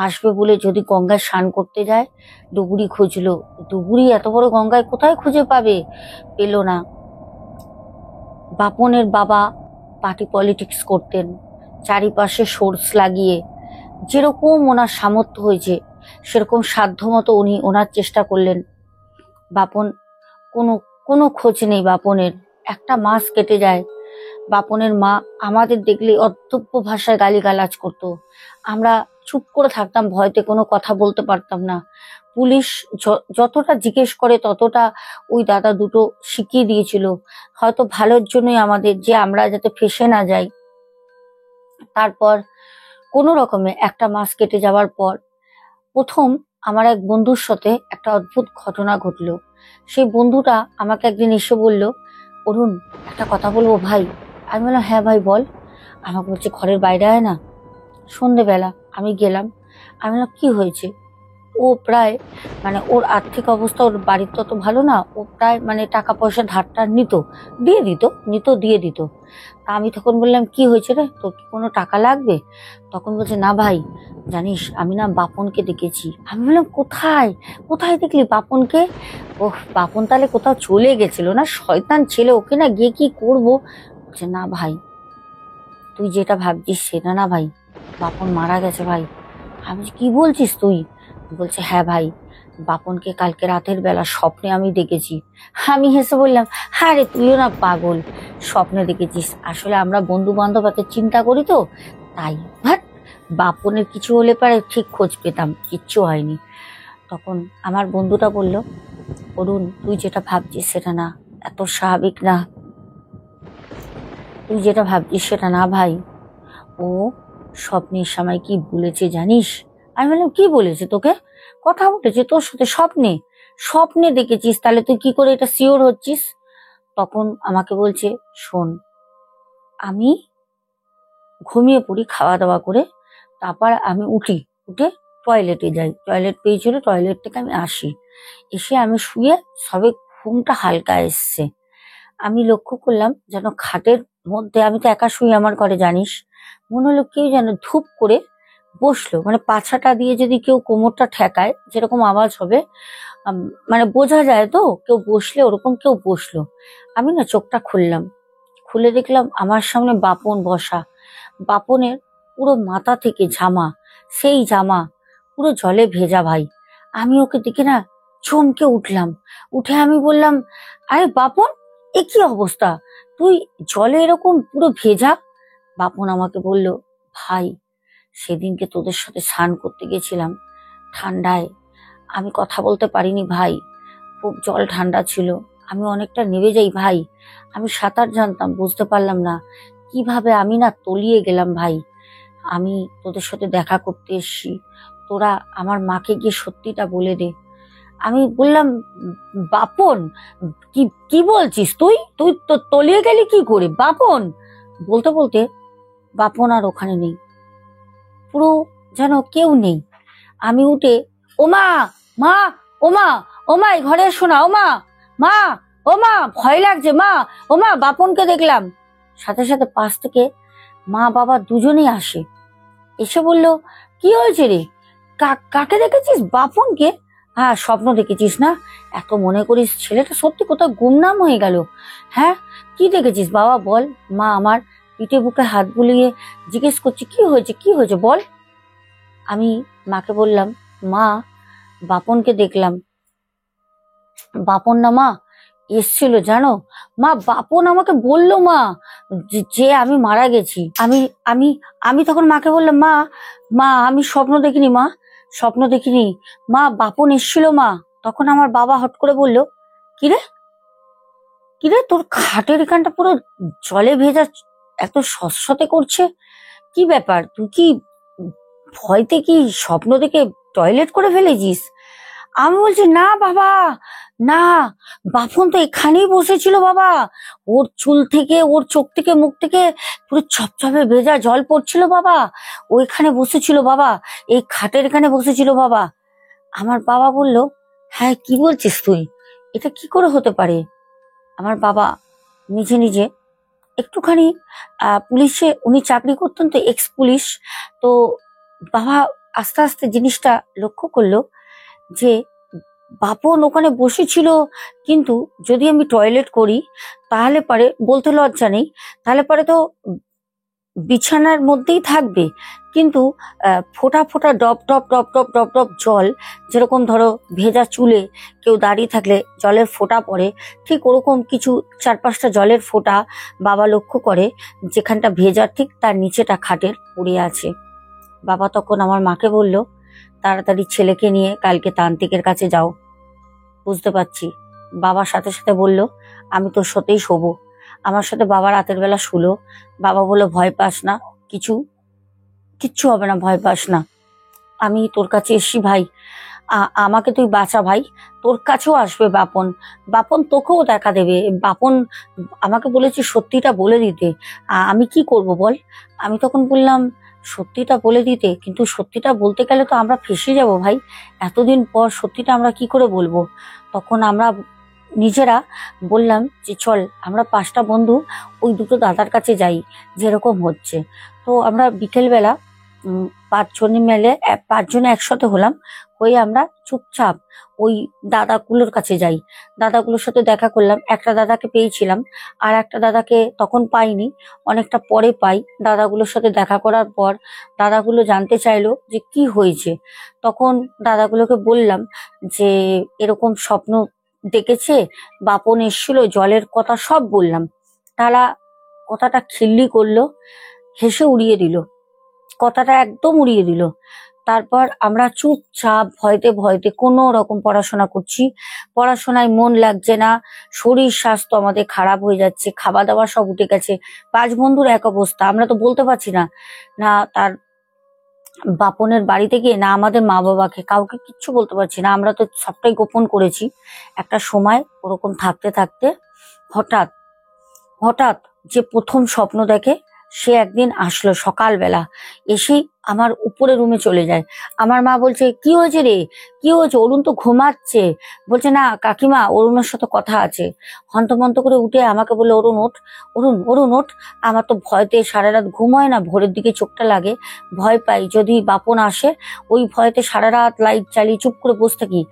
আসবে বলে, যদি গঙ্গায় স্নান করতে যায়। ডুবুরি খুঁজলো, ডুবুরি এত বড় গঙ্গায় কোথায় খুঁজে পাবে, পেল না। বাপনের বাবা পার্টি পলিটিক্স করতেন, চারিপাশে সোর্স লাগিয়ে যেরকম ওনার সামর্থ্য হয়েছে সেরকম সাধ্যমতো উনি ওনার চেষ্টা করলেন। বাপন কোনো কোনো খোঁজ নেই বাপনের। একটা মাস কেটে যায়, বাপনের মা আমাদের দেখলে অধ্যব্য ভাষায় গালিগালাজ করতো। আমরা চুপ করে থাকতাম, ভয়তে কোনো কথা বলতে পারতাম না। পুলিশ যতটা জিজ্ঞেস করে ততটা ওই দাদা দুটো শিখিয়ে দিয়েছিল, হয়তো ভালোর জন্যই আমাদের, যে আমরা যাতে ফেঁসে না যাই। তারপর কোনো রকমে একটা মাস কেটে যাওয়ার পর প্রথম আমার এক বন্ধুর সাথে একটা অদ্ভুত ঘটনা ঘটলো। সেই বন্ধুটা আমাকে একদিন এসে বলল, অরুণ একটা কথা বলবো ভাই। আমি বললাম হ্যাঁ ভাই বল। আমাকে বলছে ঘরের বাইরে আয় না। সন্ধেবেলা আমি গেলাম। আমি বললাম কি হয়েছে। ও প্রায় ওর আর্থিক অবস্থা, ওর বাড়ির তত ভালো না, ও প্রায় টাকা পয়সা ধারটা দিয়ে দিত। তা আমি তখন বললাম কি হয়েছে রে, তোর কি কোনো টাকা লাগবে? তখন বলছে না ভাই, জানিস আমি না বাপনকে দেখেছি। আমি বললাম কোথায়, কোথায় দেখলি বাপনকে? ওহ, বাপন তাহলে কোথাও চলে গেছিল না, শয়তান ছেলে, ওকে না গিয়ে কি করবো। বলছে না ভাই, তুই যেটা ভাবছিস সেটা না ভাই, বাপন মারা গেছে ভাই। আমি বলছি, কি বলছিস তুই? বলছে হ্যাঁ ভাই, বাপনকে কালকে রাতের বেলা স্বপ্নে আমি দেখেছি। আমি হেসে বললাম, হ্যাঁ রে তুইও না পাগল, স্বপ্নে দেখেছিস? আসলে আমরা বন্ধু বান্ধব এত চিন্তা করি তো তাই। ভাট, বাপনের কিছু হলে পরে ঠিক খোঁজ পেতাম, কিচ্ছু হয়নি। তখন আমার বন্ধুটা বলল, অরুণ তুই যেটা ভাবছিস সেটা না, এত স্বাভাবিক না, তুই যেটা ভাবছিস সেটা না ভাই। ও স্বপ্নের সময় কি বলেছে জানিস? আমি বললাম কি বলেছে তোকে? কথা বলেছে তোর সাথে স্বপ্নে? স্বপ্নে দেখেছিস? তাহলে তুই কি করে এটা শিওর হচ্ছিস? তখন আমাকে বলছে, শোন, আমি ঘুমিয়ে পড়ি খাওয়া দাওয়া করে, তারপর আমি উঠে টয়লেটে যাই, টয়লেট পেয়েছিল, টয়লেট থেকে আমি আসি, এসে আমি শুয়ে সবে ঘুমটা হালকা এসছে। আমি লক্ষ্য করলাম যেন খাটের মধ্যে, আমি তো একা শুই আমার ঘরে জানিস, মনে হলো কেউ যেন ধূপ করে বসলো, পাছাটা দিয়ে যদি কেউ কোমরটা ঠেকায় যেরকম আওয়াজ হবে, বোঝা যায় তো কেউ বসলে, ওরকম কেউ বসলো। আমি না চোখটা খুললাম, খুলে দেখলাম আমার সামনে বাপন বসা। বাপনের পুরো মাথা থেকে জামা, সেই জামা পুরো জলে ভেজা ভাই। আমি ওকে দেখে না চমকে উঠলাম। উঠে আমি বললাম, আরে বাপন, এ কি অবস্থা, তুই জলে এরকম পুরো ভেজা? বাপন আমাকে বলল, ভাই সেদিনকে তোদের সাথে স্নান করতে গেছিলাম ঠান্ডায়, আমি কথা বলতে পারিনি ভাই, খুব জল ঠান্ডা ছিল, আমি অনেকটা নেমে যাই ভাই, আমি সাঁতার জানতাম, বুঝতে পারলাম না কিভাবে আমি না তলিয়ে গেলাম ভাই। আমি তোদের সাথে দেখা করতে এসছি, তোরা আমার মাকে গিয়ে সত্যিটা বলে দে। আমি বললাম, বাপন কি কি বলছিস তুই? তুই তো তলিয়ে গেলি কি করে বাপন? বলতে বলতে বাপন আর ওখানে নেই, পুরো যেন কেউ নেই। আমি উঠে, ওমা, মা, ওমা, ওমা এই ঘরে এসো না, ওমা, মা, ওমা ভয় লাগছে মা, ওমা বাপনকে দেখলাম। সাথে সাথে পাশ থেকে মা বাবা দুজনেই আসে, এসে বলল, কি হয়েছে রে, কাকে দেখেছিস? বাপনকে? হ্যাঁ, স্বপ্ন দেখেছিস না? এত মনে করিস ছেলেটা সত্যি কোথাও গুমনাম হয়ে গেল। হ্যাঁ, কি দেখেছিস বাবা বল? মা আমার পিঠে বুকে হাত বুলিয়ে জিজ্ঞেস করছে কি হয়েছে কি হয়েছে বল। আমি মাকে বললাম, মা বাপনকে দেখলাম। বাপন না মা এসছিল জানো। মা বাপন আমাকে বললো মা যে আমি মারা গেছি। আমি আমি আমি তখন মাকে বললাম, মা মা আমি স্বপ্ন দেখিনি মা, স্বপ্ন দেখিনি মা, বাপন এসছিল মা। তখন আমার বাবা হট করে বলল, কিরে কিরে তোর খাটের এখানটা পুরো জলে ভেজা, এত সতসতে করছে, কি ব্যাপার? তুই কি ভয়তে কি স্বপ্ন দেখে টয়লেট করে ফেলেছিস? আমি বলছি, না বাবা না, বাপন তো এখানেই বসেছিল বাবা, ওর চুল থেকে ওর চোখ থেকে মুখ থেকে পুরো ছপছপে ভেজা জল পড়ছিল বাবা, ওইখানে বসেছিল বাবা, এই খাটের এখানে বসেছিল বাবা। আমার বাবা বলল, হ্যাঁ কি বলছিস তুই, এটা কি করে হতে পারে? আমার বাবা নিজে নিজে একটুখানি পুলিশে উনি চাকরি করতেন তো, এক্স পুলিশ তো, বাবা আস্তে আস্তে জিনিসটা লক্ষ্য করলো যে বাপন ওখানে বসেছিল, কিন্তু যদি আমি টয়লেট করি তাহলে পারে, বলতে লজ্জা নেই, তাহলে পারে তো বিছানার মধ্যেই থাকবে, কিন্তু ফোঁটা ফোঁটা depth depth depth depth depth depth জল, যেরকম ধরো ভেজা চুলে কেউ দাঁড়িয়ে থাকলে জলের ফোঁটা পড়ে, ঠিক ওরকম কিছু 4-5টা জলের ফোঁটা বাবা লক্ষ্য করে, যেখানটা ভেজা ঠিক তার নিচেটা খাটের পড়ে আছে। বাবা তখন আমার মাকে বলল, তাড়াতাড়ি ছেলেকে নিয়ে কালকে তান্ত্রিকের কাছে যাও। বুঝতে পারছি। বাবার সাথে সাথে বলল, আমি তোর সাথেই শোবো। আমার সাথে বাবা রাতের বেলা শুলো। বাবা বললো, ভয় পাস না, কিছু কিচ্ছু হবে না, ভয় পাস না, আমি তোর কাছে এসছি ভাই, আমাকে তুই বাঁচা ভাই, তোর কাছেও আসবে বাপন, বাপন তোকেও দেখা দেবে। বাপন আমাকে বলেছে সত্যিটা বলে দিতে, আমি কি করব বল। আমি তখন বললাম, সত্যিটা বলে দিতে, কিন্তু সত্যিটা বলতে গেলে তো আমরা ফেঁসে যাব ভাই, এতদিন পর সত্যিটা আমরা কি করে বলবো। তখন আমরা নিজেরা বললাম যে চল আমরা 5টা বন্ধু ওই দুটো দাদার কাছে যাই, যেরকম হচ্ছে। তো আমরা বিকেলবেলা 5 জনে মিলে 5 জনে একসাথে হলাম, হয়ে আমরা চুপচাপ ওই দাদাগুলোর কাছে যাই। দাদাগুলোর সাথে দেখা করলাম, একটা দাদাকে পেয়েছিলাম, আর একটা দাদাকে তখন পাইনি, অনেকটা পরে পাই। দাদাগুলোর সাথে দেখা করার পর দাদাগুলো জানতে চাইলো যে কি হয়েছে। তখন দাদাগুলোকে বললাম যে এরকম স্বপ্ন দেখেছে, বাপন এসেছিল, জলের কথা সব বললাম। তারা কথাটা খিল্লি করলো, হেসে উড়িয়ে দিল, কথাটা একদম উড়িয়ে দিল। তারপর আমরা চুপচাপ ভয়তে ভয়তে কোনো রকম পড়াশোনা করছি, পড়াশোনায় মন লাগছে না, শরীর স্বাস্থ্য আমাদের খারাপ হয়ে যাচ্ছে, খাওয়া দাওয়া সব উঠে গেছে। 5 বন্ধুর এক অবস্থা, আমরা তো বলতে পারছি না, না তার বাপনের বাড়িতে গিয়ে, না আমাদের মা বাবাকে, কাউকে কিচ্ছু বলতে পারছি না, আমরা তো সবটাই গোপন করেছি। একটা সময় ওরকম থাকতে থাকতে হঠাৎ হঠাৎ যে প্রথম স্বপ্ন দেখে, সে একদিন আসলো সকালবেলা, এসেই আমার উপরে রুমে চলে যায়। আমার মা বলছে, কি হয়েছে রে, কি হয়েছে, অরুণ তো ঘুমাচ্ছে। বলছে, না কাকিমা, অরুণের সাথে কথা আছে। হন্তমন্ত করে উঠে আমাকে বলে, অরুণ ওঠ, অরুণ অরুণ ওঠ। আমার তো ভয়তে সারা রাত ঘুম হয় না, ভোরের দিকে চোখটা লাগে, ভয় পাই যদি বাপন আসে, ওই ভয়তে সারা রাত লাইট চালিয়ে চুপ করে বসে থাকি।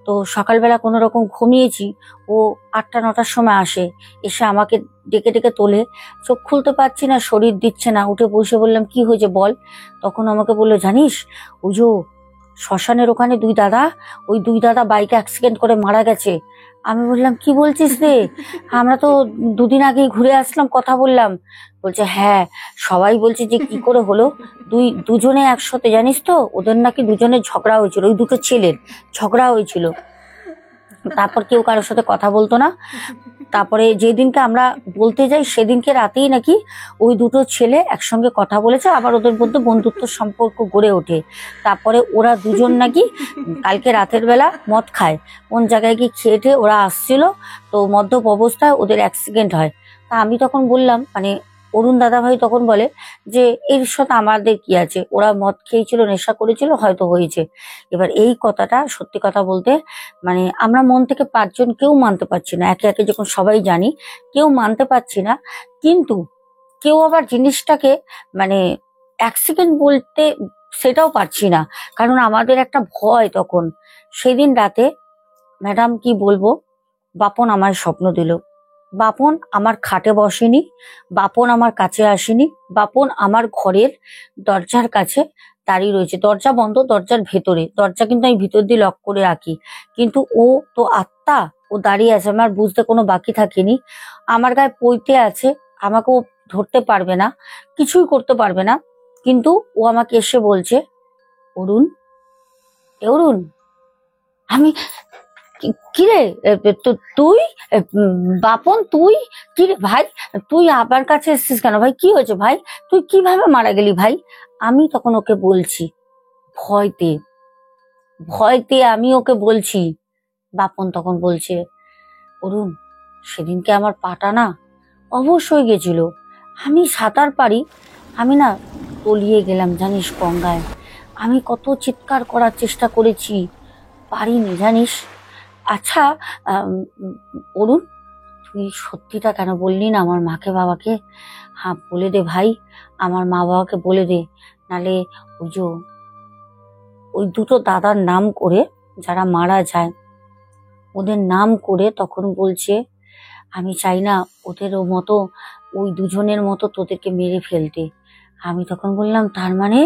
তো সকালবেলা কোনো রকম ঘুমিয়েছি, ও 8টা 9টার সময় আসে, এসে আমাকে ডেকে ডেকে তোলে। চোখ খুলতে পারছি না, শরীর দিচ্ছে না, উঠে বসে বললাম, কি হয়েছে বল। তখন আমাকে বললো, জানিস ওই যে শ্মশানের ওখানে ওই দুই দাদা বাইকে অ্যাক্সিডেন্ট করে মারা গেছে। আমি বললাম, কি বলছিস রে, আমরা তো দুদিন আগেই ঘুরে আসলাম, কথা বললাম। বলছে, হ্যাঁ সবাই বলছে যে কি করে হলো, দুজনে একসাথে, জানিস তো ওদের নাকি দুজনের ঝগড়া হয়েছিল, ওই দুটো ছেলের ঝগড়া হয়েছিল, তারপর কেউ কারোর সাথে কথা বলতো না। তারপরে যেদিনকে আমরা বলতে যাই সেদিনকে রাতেই নাকি ওই দুটো ছেলে একসঙ্গে কথা বলেছে, আবার ওদের মধ্যে বন্ধুত্ব সম্পর্ক গড়ে ওঠে। তারপরে ওরা দুজন নাকি কালকে রাতের বেলা মদ খায়, কোন জায়গায় গিয়ে খেয়ে ওরা আসছিল, তো মদ্যপ অবস্থায় ওদের অ্যাক্সিডেন্ট হয়। তা আমি তখন বললাম, মানে অরুণ দাদা ভাই তখন বলে যে এর সাথে আমাদের কি আছে, ওরা মদ খেয়েছিল, নেশা করেছিল, হয়তো হয়েছে। এবার এই কথাটা সত্যি কথা বলতে, মানে আমরা মন থেকে 5 জন কেউ মানতে পারছি না, একে একে যখন সবাই জানি কেউ মানতে পারছি না। কিন্তু কেউ আবার জিনিসটাকে মানে অ্যাক্সিডেন্ট বলতে সেটাও পারছি না, কারণ আমাদের একটা ভয় তখন। সেদিন রাতে ম্যাডাম কি বলবো, বাপন আমার স্বপ্ন দিল। বাপন আমার খাটে বসেনি, বাপন আমার কাছে আসেনি, বাপন আমার ঘরের দরজার কাছে দাঁড়িয়ে রয়েছে। দরজা বন্ধ, দরজার ভেতরে, দরজা কিন্তু আমি ভিতর দিয়ে লক করে রাখি, কিন্তু ও তো আত্মা, ও দাঁড়িয়ে আছে। আমার বুঝতে কোনো বাকি থাকেনি। আমার গায়ে পইতে আছে, আমাকে ও ধরতে পারবে না, কিছুই করতে পারবে না। কিন্তু ও আমাকে এসে বলছে, অরুণ, অরুণ। আমি কিরে, তুই, বাপন তুই, কিরে ভাই, তুই আমার কাছে এসেছিস কেন ভাই? কি হয়েছে ভাই? তুই কিভাবে মারা গেলি ভাই? আমি তখন ওকে বলছি, ভয়তে ভয়তে আমি ওকে বলছি। বাপন তখন বলছে, অরুণ, সেদিনকে আমার পাটা না অবশ্যই গেছিল। আমি সাঁতার পারি, আমি না তলিয়ে গেলাম জানিস গঙ্গায়। আমি কত চিৎকার করার চেষ্টা করেছি, পারিনি জানিস। আচ্ছা, অরুণ, তুই সত্যিটা কেন বললি না আমার মাকে বাবাকে? হ্যাঁ বলে দে ভাই, আমার মা বাবাকে বলে দে, নালে ওই যে ওই দুটো দাদার নাম করে, যারা মারা যায় ওদের নাম করে তখন বলছে, আমি চাই না ওদেরও মতো, ওই দুজনের মতো তোদেরকে মেরে ফেলতে। আমি তখন বললাম, তার মানে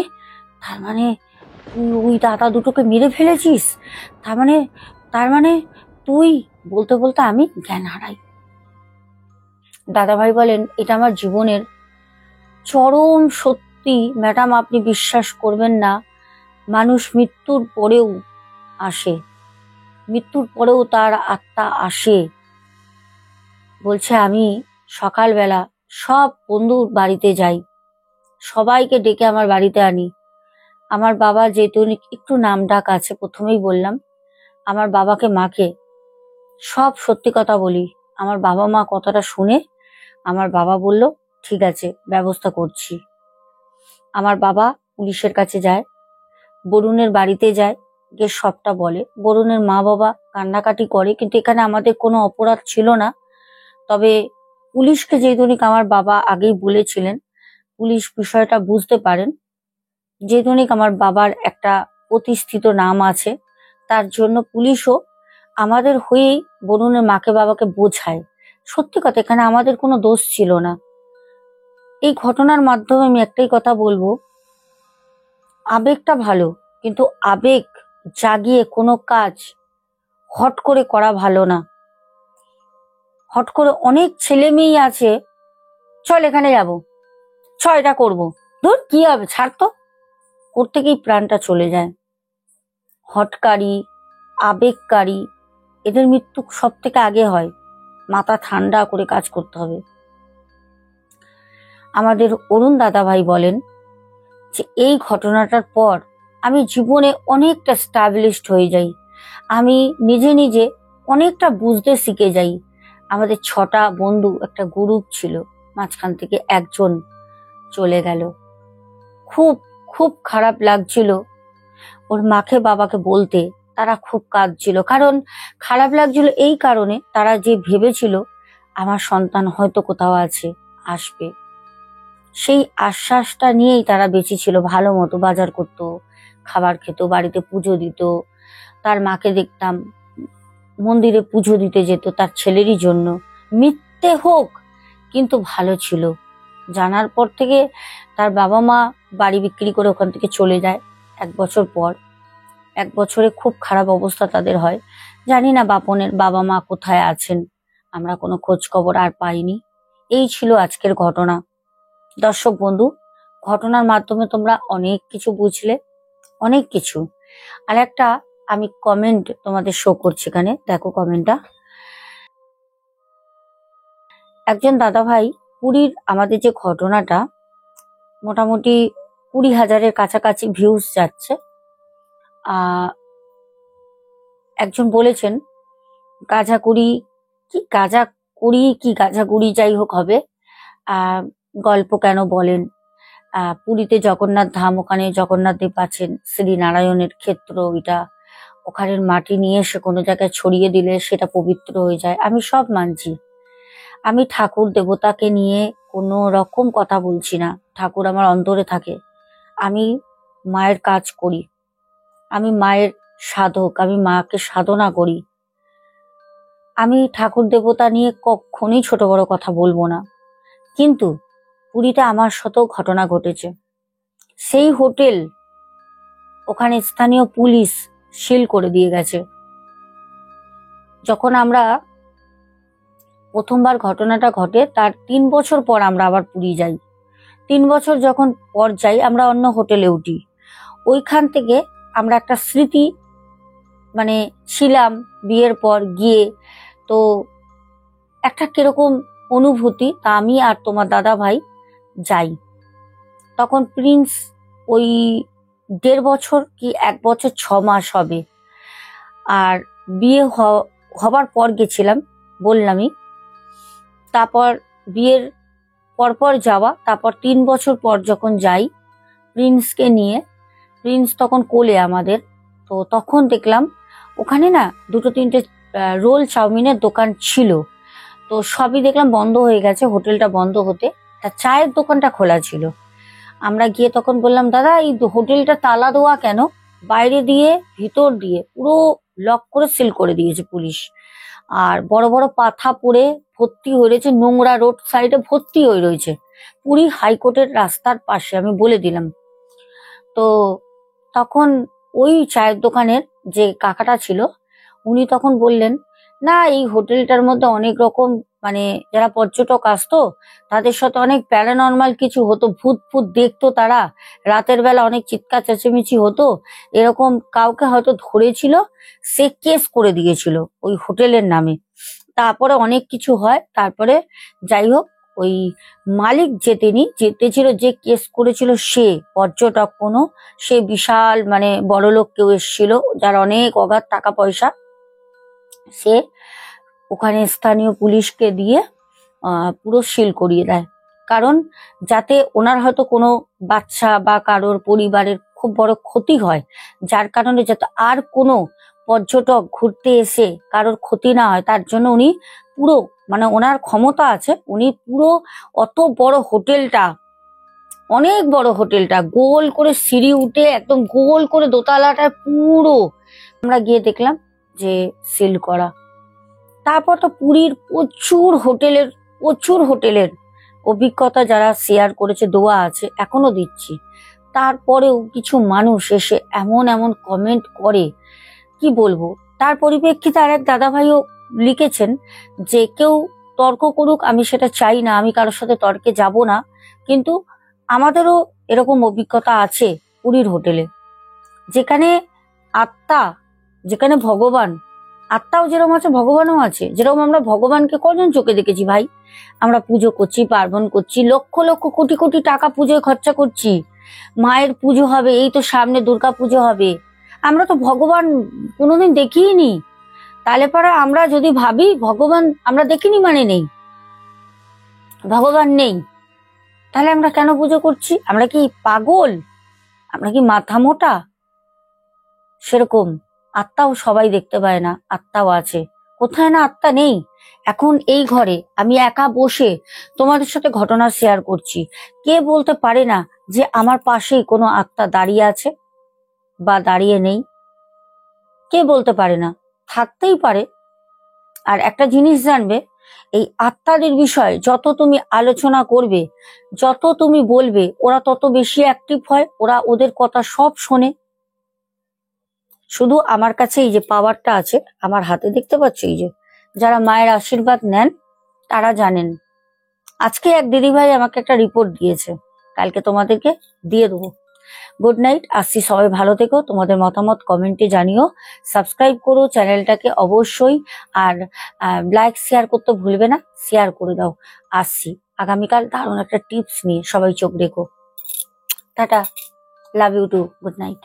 তুই ওই দাদা দুটোকে মেরে ফেলেছিস? তার মানে তার মানে তুই, বলতে বলতে আমি জ্ঞান হারাই। দাদাভাই বলেন, এটা আমার জীবনের চরম সত্যি ম্যাডাম, আপনি বিশ্বাস করবেন না, মানুষ মৃত্যুর পরেও আসে, মৃত্যুর পরেও তার আত্মা আসে। বলছে, আমি সকালবেলা সব বন্ধুর বাড়িতে যাই, সবাইকে ডেকে আমার বাড়িতে আনি। আমার বাবা যেহেতু একটু নাম ডাক আছে, প্রথমেই বললাম, আমার বাবাকে মাকে সব সত্যি কথা বলি। আমার বাবা মা কথাটা শুনে আমার বাবা বলল, ঠিক আছে, ব্যবস্থা করছি। আমার বাবা পুলিশের কাছে যায়, বরুণের বাড়িতে যায়, গিয়ে সবটা বলে। বরুণের মা বাবা কান্নাকাটি করে, কিন্তু এখানে আমাদের কোনো অপরাধ ছিল না। তবে পুলিশকে যেহেতু আমার বাবা আগেই বলেছিলেন, পুলিশ বিষয়টা বুঝতে পারেন। যেহেতু আমার বাবার একটা প্রতিষ্ঠিত নাম আছে, তার জন্য পুলিশও আমাদের হয়েই বরুণের মাকে বাবাকে বোঝায়। সত্যি কথা, এখানে আমাদের কোনো দোষ ছিল না। এই ঘটনার মাধ্যমে আমি একটাই কথা বলবো, আবেগটা ভালো, কিন্তু আবেগ জাগিয়ে কোনো কাজ হট করে করা ভালো না। হট করে অনেক ছেলে মেয়ে আছে, চল এখানে যাব, চ এটা করবো, ধুর কি হবে, ছাড় তো, করতে গিয়ে প্রাণটা চলে যায়। হটকারী, আবেগকারী, এদের মৃত্যু সব থেকে আগে হয়। মাথা ঠান্ডা করে কাজ করতে হবে। আমাদের অরুণ দাদা ভাই বলেন যে, এই ঘটনাটার পর আমি জীবনে অনেকটা স্টাবলিশড হয়ে যাই, আমি নিজে নিজে অনেকটা বুঝতে শিখে যাই। আমাদের 6টা বন্ধু একটা গ্রুপ ছিল, মাঝখান থেকে একজন চলে গেল। খুব খুব খারাপ লাগছিল ওর মাকে বাবাকে বলতে। তারা খুব কাঁদছিল, কারণ খারাপ লাগছিল এই কারণে, তারা যে ভেবেছিল আমার সন্তান হয়তো কোথাও আছে, আসবে। সেই আশ্বাসটা নিয়েই তারা বেঁচে ছিল, ভালো মতো বাজার করতো, খাবার খেত, বাড়িতে পুজো দিত। তার মাকে দেখতাম মন্দিরে পুজো দিতে যেত তার ছেলেরই জন্য, মিথ্যে হোক কিন্তু ভালো ছিল। জানার পর থেকে তার বাবা মা বাড়ি বিক্রি করে ওখান থেকে চলে যায় 1 বছর পর। 1 বছরে খুব খারাপ অবস্থা তাদের হয়। জানি না বাপনের বাবা মা কোথায় আছেন, আমরা কোনো খোঁজ খবর আর পাইনি। এই ছিল আজকের ঘটনা। দর্শক বন্ধু, ঘটনার মাধ্যমে তোমরা অনেক কিছু বুঝলে, অনেক কিছু। আর একটা আমি কমেন্ট তোমাদের শো করছি, এখানে দেখো কমেন্টটা। একজন দাদা ভাই, পুরীর আমাদের যে ঘটনাটা, মোটামুটি 20,000-এর কাছাকাছি ভিউজ যাচ্ছে। একজন বলেছেন, গাঁজাকুড়ি কি গাঁজাকুড়ি যাই হোক হবে, গল্প কেন বলেন, পুরীতে জগন্নাথ ধাম, ওখানে জগন্নাথ দেব আছেন, শ্রী নারায়ণের ক্ষেত্র ওইটা, ওখানের মাটি নিয়ে এসে কোনো জায়গায় ছড়িয়ে দিলে সেটা পবিত্র হয়ে যায়। আমি সব মানছি, আমি ঠাকুর দেবতাকে নিয়ে কোনো রকম কথা বলছি না, ঠাকুর আমার অন্তরে থাকে। আমি মায়ের কাজ করি, আমি মায়ের সাধক, আমি মাকে সাধনা করি। আমি ঠাকুর দেবতা নিয়ে কখনোই ছোট বড় কথা বলবো না, কিন্তু পুরীতে আমার সাথেও ঘটনা ঘটেছে। সেই হোটেল ওখানে স্থানীয় পুলিশ সিল করে দিয়ে গেছে। যখন আমরা প্রথমবার ঘটনাটা ঘটে তার 3 বছর পর আমরা আবার পুরী যাই। 3 বছর যখন পর যাই আমরা অন্য হোটেলে উঠি। ওইখান থেকে আমরা একটা স্মৃতি মানে ছিলাম বিয়ের পর গিয়ে, তো একটা কিরকম অনুভূতি, তা আমি আর তোমার দাদা ভাই যাই। তখন প্রিন্স ওই 1.5 বছর কি 1 বছর 6 মাস হবে। আর বিয়ে হবার পর গেছিলাম বললামই। তারপর বিয়ের পরপর যাওয়া, তারপর 3 বছর পর যখন যাই প্রিন্সকে নিয়ে, প্রিন্স তখন কোলে আমাদের। তো তখন দেখলাম ওখানে না 2-3টে রোল চাউমিনের দোকান ছিল, তো সবই দেখলাম বন্ধ হয়ে গেছে। হোটেলটা বন্ধ হতে তা চায়ের দোকানটা খোলা ছিল। আমরা গিয়ে তখন বললাম, দাদা এই হোটেলটা তালা দেওয়া কেন? বাইরে দিয়ে ভিতর দিয়ে পুরো লক করে সিল করে দিয়েছে পুলিশ। আর বড় বড় পাথা পড়ে ভর্তি হয়ে রয়েছে, নোংরা রোড সাইডে ভর্তি হয়ে রয়েছে, পুরী হাইকোর্টের রাস্তার পাশে। আমি বলে দিলাম। তো তখন ওই চায়ের দোকানের যে কাকাটা ছিল উনি তখন বললেন, না এই হোটেলটার মধ্যে অনেক রকম মানে যারা পর্যটক আসতো তাদের সাথে অনেক প্যারানর্মাল কিছু হতো, ভূত ফুত দেখতো তারা, রাতের বেলা অনেক চিৎকার চেঁচেমেচি হতো, এরকম কাউকে হয়তো ধরেছিল, সে কেস করে দিয়েছিল ওই হোটেলের নামে। তারপরে অনেক কিছু হয়। তারপরে যাই হোক, ওই মালিক যেতেছিল, যে কেস করেছিল সে পর্যটক কোনো, সে বিশাল মানে বড়লোক কেউ এসেছিল যার অনেক অগাধ টাকা পয়সা, সে ওখানে স্থানীয় পুলিশকে দিয়ে পুরো সিল করিয়ে দেয়। কারণ যাতে ওনার হয়তো কোনো বাচ্চা বা কারোর পরিবারের খুব বড় ক্ষতি হয়, যার কারণে যাতে আর কোনো পর্যটক ঘুরতে এসে কারোর ক্ষতি না হয়, তার জন্য উনি পুরো মানে ওনার ক্ষমতা আছে, উনি পুরো অত বড় হোটেলটা, অনেক বড় হোটেলটা গোল করে সিঁড়ি উঠে একদম গোল করে দোতলাটা পুরো আমরা গিয়ে দেখলাম যে সিল করা। তারপর তো পুরীর প্রচুর হোটেলের অভিজ্ঞতা যারা শেয়ার করেছে দেওয়া আছে, এখনো দিচ্ছি। তারপরেও কিছু মানুষ এসে এমন এমন কমেন্ট করে, কি বলবো। তার পরিপ্রেক্ষিতে আর এক দাদা ভাইও লিখেছেন যে কেউ তর্ক করুক, আমি সেটা চাই না, আমি কারোর সাথে তর্কে যাব না, কিন্তু আমাদেরও এরকম অভিজ্ঞতা আছে পুরীর হোটেলে, যেখানে আত্মা, যেখানে ভগবান, আত্মাও যেরকম আছে ভগবানও আছে। যেরকম আমরা ভগবানকে কজন চোখে দেখেছি ভাই, আমরা পুজো করছি, পার্বণ করছি, লক্ষ লক্ষ কোটি কোটি টাকা পুজোয় খরচা করছি, মায়ের পুজো হবে, এই তো সামনে দুর্গা পুজো হবে, আমরা তো ভগবান কোনোদিন দেখিনি। তাহলে পরে আমরা যদি ভাবি ভগবান আমরা দেখিনি মানে নেই, ভগবান নেই, তাহলে আমরা কেন পুজো করছি? আমরা কি পাগল? আমরা কি মাথা মোটা? সেরকম আত্মাও সবাই দেখতে পায় না, আত্মাও আছে। কোথায় না আত্মা নেই। এখন এই ঘরে আমি একা বসে তোমাদের সাথে ঘটনা শেয়ার করছি, কে বলতে পারে না যে আমার পাশেই কোনো আত্মা দাঁড়িয়ে আছে বা দাঁড়িয়ে নেই? কে বলতে পারে না? থাকতেই পারে। আর একটা জিনিস জানবে, এই আত্মাদের বিষয়ে যত তুমি আলোচনা করবে, যত তুমি বলবে, ওরা তত বেশি অ্যাক্টিভ হয়, ওরা ওদের কথা সব শোনে। শুধু আমার কাছে এই যে পাওয়ারটা আছে আমার হাতে, দেখতে পাচ্ছ, এই যে যারা মায়ের আশীর্বাদ নেন তারা জানেন। আজকে এক দিদিভাই আমাকে একটা রিপোর্ট দিয়েছে, কালকে তোমাদেরকে দিয়ে দেবো। গুড নাইট, আসছি, সবাই ভালো থেকো, তোমাদের মতামত কমেন্টে জানিও, সাবস্ক্রাইব করো চ্যানেলটাকে অবশ্যই, আর লাইক শেয়ার করতে ভুলবে না, শেয়ার করে দাও। আসছি আগামীকাল দারুণ একটা টিপস নিয়ে, সবাই চোখ রেখো। Tata, love you too, good night.